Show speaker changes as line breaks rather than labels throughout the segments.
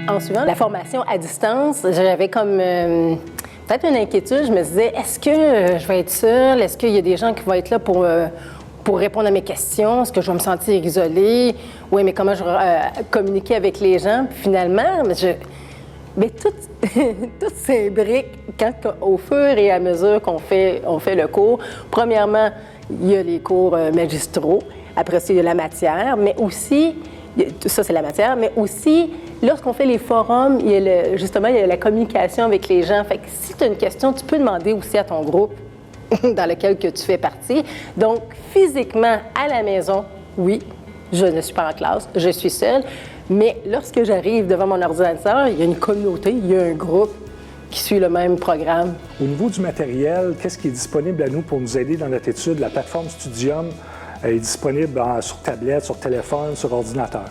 En suivant la formation à distance, j'avais comme peut-être une inquiétude. Je me disais, est-ce que je vais être seule? Est-ce qu'il y a des gens qui vont être là pour répondre à mes questions? Est-ce que je vais me sentir isolée? Oui, mais comment je vais communiquer avec les gens? Puis finalement, mais toutes ces briques, au fur et à mesure qu'on fait le cours, premièrement, il y a les cours magistraux. Après ça, il y a la matière, mais aussi, ça c'est la matière, mais aussi, lorsqu'on fait les forums, il y a la communication avec les gens. Fait que si tu as une question, tu peux demander aussi à ton groupe dans lequel que tu fais partie. Donc, physiquement, à la maison, oui, je ne suis pas en classe, je suis seule, mais lorsque j'arrive devant mon ordinateur, il y a une communauté, il y a un groupe qui suit le même programme.
Au niveau du matériel, qu'est-ce qui est disponible à nous pour nous aider dans notre étude? La plateforme Studium est disponible sur tablette, sur téléphone, sur ordinateur.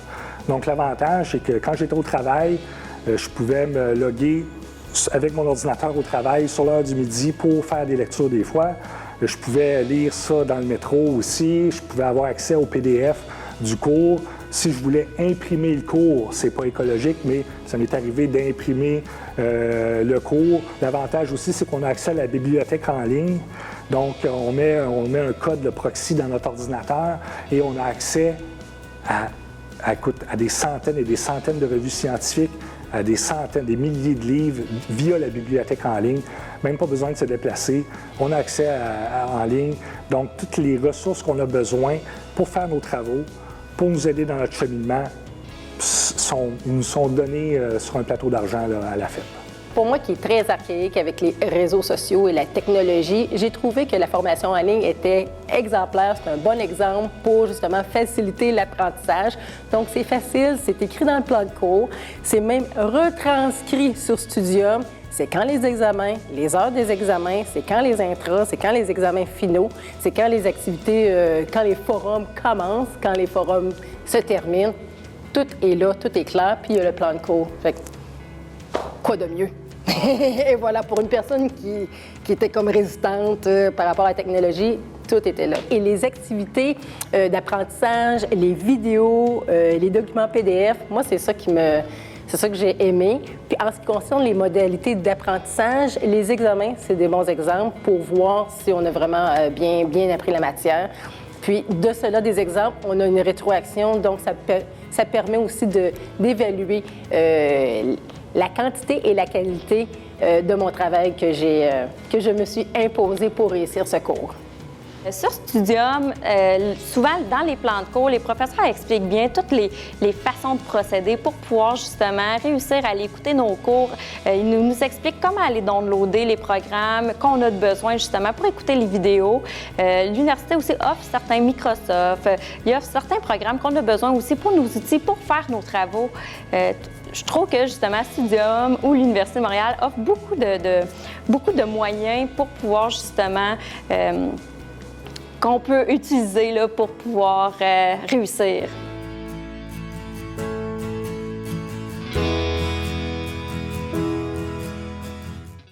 Donc, l'avantage, c'est que quand j'étais au travail, je pouvais me loguer avec mon ordinateur au travail sur l'heure du midi pour faire des lectures des fois. Je pouvais lire ça dans le métro aussi. Je pouvais avoir accès au PDF du cours. Si je voulais imprimer le cours, c'est pas écologique, mais ça m'est arrivé d'imprimer le cours. L'avantage aussi, c'est qu'on a accès à la bibliothèque en ligne. Donc, on met un code de proxy dans notre ordinateur et on a accès à des centaines et des centaines de revues scientifiques, à des centaines, des milliers de livres via la bibliothèque en ligne. Même pas besoin de se déplacer. On a accès en ligne. Donc, toutes les ressources qu'on a besoin pour faire nos travaux, pour nous aider dans notre cheminement, nous sont donnés sur un plateau d'argent à la FEP.
Pour moi, qui est très archaïque avec les réseaux sociaux et la technologie, j'ai trouvé que la formation en ligne était exemplaire. C'est un bon exemple pour justement faciliter l'apprentissage. Donc, c'est facile, c'est écrit dans le plan de cours, c'est même retranscrit sur Studium. C'est quand les examens, les heures des examens, c'est quand les intras, c'est quand les examens finaux, c'est quand les activités, quand les forums commencent, quand les forums se terminent. Tout est là, tout est clair, puis il y a le plan de cours. Fait que, quoi de mieux? Et voilà, pour une personne qui était comme résistante par rapport à la technologie, tout était là. Et les activités d'apprentissage, les vidéos, les documents PDF, moi, c'est ça que j'ai aimé. Puis en ce qui concerne les modalités d'apprentissage, les examens, c'est des bons exemples pour voir si on a vraiment bien appris la matière. Puis de cela, des exemples, on a une rétroaction, donc ça permet aussi d'évaluer la quantité et la qualité de mon travail que je me suis imposée pour réussir ce cours.
Sur Studium, souvent dans les plans de cours, les professeurs expliquent bien toutes les façons de procéder pour pouvoir justement réussir à aller écouter nos cours. Ils nous expliquent comment aller downloader les programmes qu'on a besoin justement pour écouter les vidéos. L'université aussi offre certains Microsoft. Il offre certains programmes qu'on a besoin aussi pour nos outils, pour faire nos travaux. Je trouve que justement Studium ou l'Université de Montréal offre beaucoup de moyens pour pouvoir justement qu'on peut utiliser là, pour pouvoir réussir.